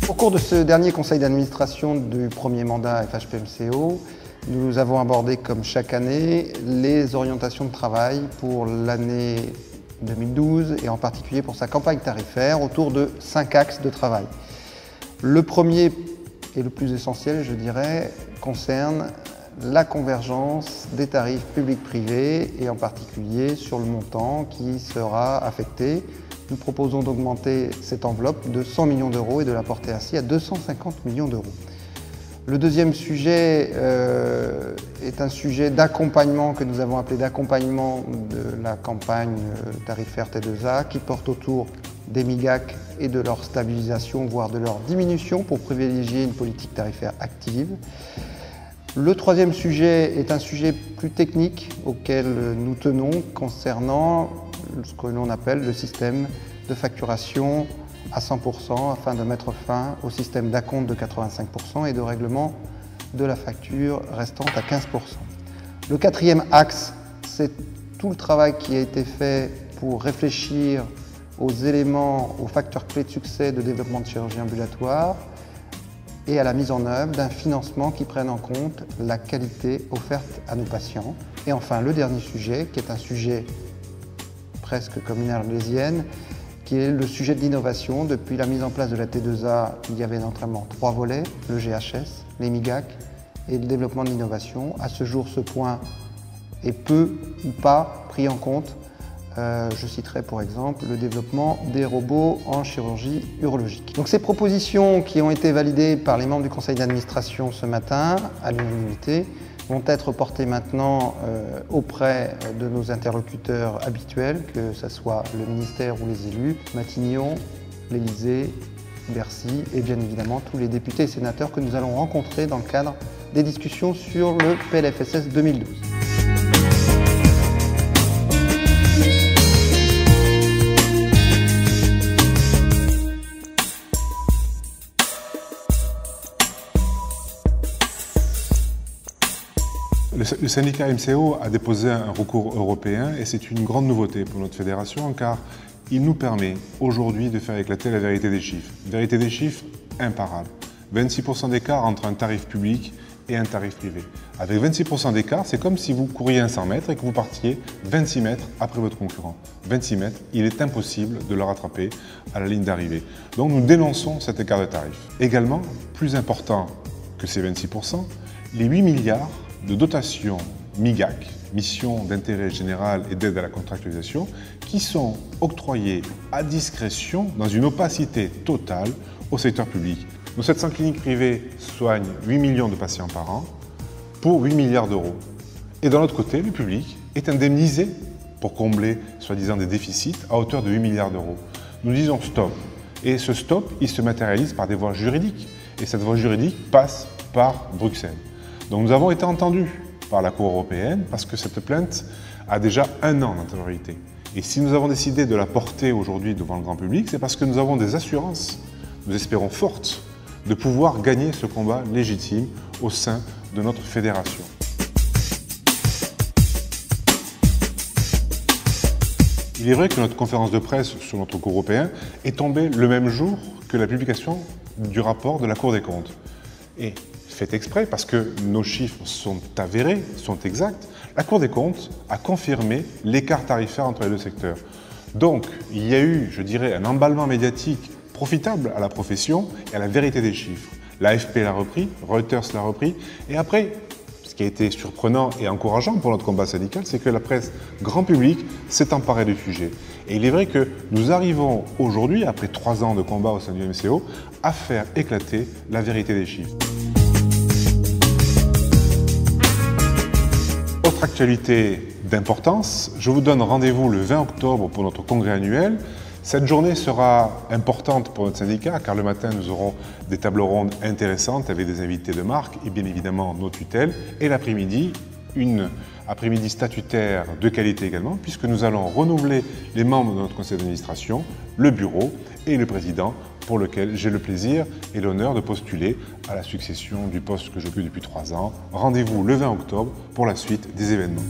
Au cours de ce dernier conseil d'administration du premier mandat FHP-MCO, nous avons abordé, comme chaque année, les orientations de travail pour l'année 2012 et en particulier pour sa campagne tarifaire autour de 5 axes de travail. Le premier et le plus essentiel, je dirais, concerne la convergence des tarifs publics-privés et en particulier sur le montant qui sera affecté. Nous proposons d'augmenter cette enveloppe de 100 millions d'euros et de la porter ainsi à 250 millions d'euros. Le deuxième sujet est un sujet d'accompagnement que nous avons appelé d'accompagnement de la campagne tarifaire T2A qui porte autour des MIGAC et de leur stabilisation, voire de leur diminution pour privilégier une politique tarifaire active. Le troisième sujet est un sujet plus technique auquel nous tenons concernant ce que l'on appelle le système de facturation à 100% afin de mettre fin au système d'acompte de 85% et de règlement de la facture restante à 15%. Le quatrième axe, c'est tout le travail qui a été fait pour réfléchir aux éléments, aux facteurs clés de succès de développement de chirurgie ambulatoire et à la mise en œuvre d'un financement qui prenne en compte la qualité offerte à nos patients. Et enfin, le dernier sujet, qui est un sujet presque comme une arlésienne, qui est le sujet de l'innovation. Depuis la mise en place de la T2A, il y avait notamment 3 volets, le GHS, les MIGAC et le développement de l'innovation. À ce jour, ce point est peu ou pas pris en compte. Je citerai pour exemple le développement des robots en chirurgie urologique. Donc ces propositions qui ont été validées par les membres du conseil d'administration ce matin, à l'unanimité, vont être portées maintenant auprès de nos interlocuteurs habituels, que ce soit le ministère ou les élus, Matignon, l'Élysée, Bercy et bien évidemment tous les députés et sénateurs que nous allons rencontrer dans le cadre des discussions sur le PLFSS 2012. Le syndicat MCO a déposé un recours européen et c'est une grande nouveauté pour notre fédération car il nous permet aujourd'hui de faire éclater la vérité des chiffres. Vérité des chiffres imparable. 26% d'écart entre un tarif public et un tarif privé. Avec 26% d'écart, c'est comme si vous couriez un 100 mètres et que vous partiez 26 mètres après votre concurrent. 26 mètres, il est impossible de le rattraper à la ligne d'arrivée. Donc nous dénonçons cet écart de tarif. Également, plus important que ces 26%, les 8 milliards de dotation MIGAC, mission d'intérêt général et d'aide à la contractualisation, qui sont octroyées à discrétion dans une opacité totale au secteur public. Nos 700 cliniques privées soignent 8 millions de patients par an pour 8 milliards d'euros. Et d'un autre côté, le public est indemnisé pour combler, soi-disant, des déficits à hauteur de 8 milliards d'euros. Nous disons stop. Et ce stop, il se matérialise par des voies juridiques. Et cette voie juridique passe par Bruxelles. Donc nous avons été entendus par la Cour européenne parce que cette plainte a déjà 1 an d'antériorité. Et si nous avons décidé de la porter aujourd'hui devant le grand public, c'est parce que nous avons des assurances, nous espérons fortes, de pouvoir gagner ce combat légitime au sein de notre fédération. Il est vrai que notre conférence de presse sur notre recours européen est tombée le même jour que la publication du rapport de la Cour des comptes. Et fait exprès, parce que nos chiffres sont avérés, sont exacts, la Cour des comptes a confirmé l'écart tarifaire entre les deux secteurs. Donc, il y a eu, je dirais, un emballement médiatique profitable à la profession et à la vérité des chiffres. L'AFP l'a repris, Reuters l'a repris, et après, ce qui a été surprenant et encourageant pour notre combat syndical, c'est que la presse grand public s'est emparée du sujet. Et il est vrai que nous arrivons aujourd'hui, après 3 ans de combat au sein du MCO, à faire éclater la vérité des chiffres. Autre actualité d'importance, je vous donne rendez-vous le 20 octobre pour notre congrès annuel. Cette journée sera importante pour notre syndicat car le matin nous aurons des tables rondes intéressantes avec des invités de marque et bien évidemment nos tutelles. Et l'après-midi, une après-midi statutaire de qualité également puisque nous allons renouveler les membres de notre conseil d'administration, le bureau et le président pour lequel j'ai le plaisir et l'honneur de postuler à la succession du poste que j'occupe depuis 3 ans. Rendez-vous le 20 octobre pour la suite des événements.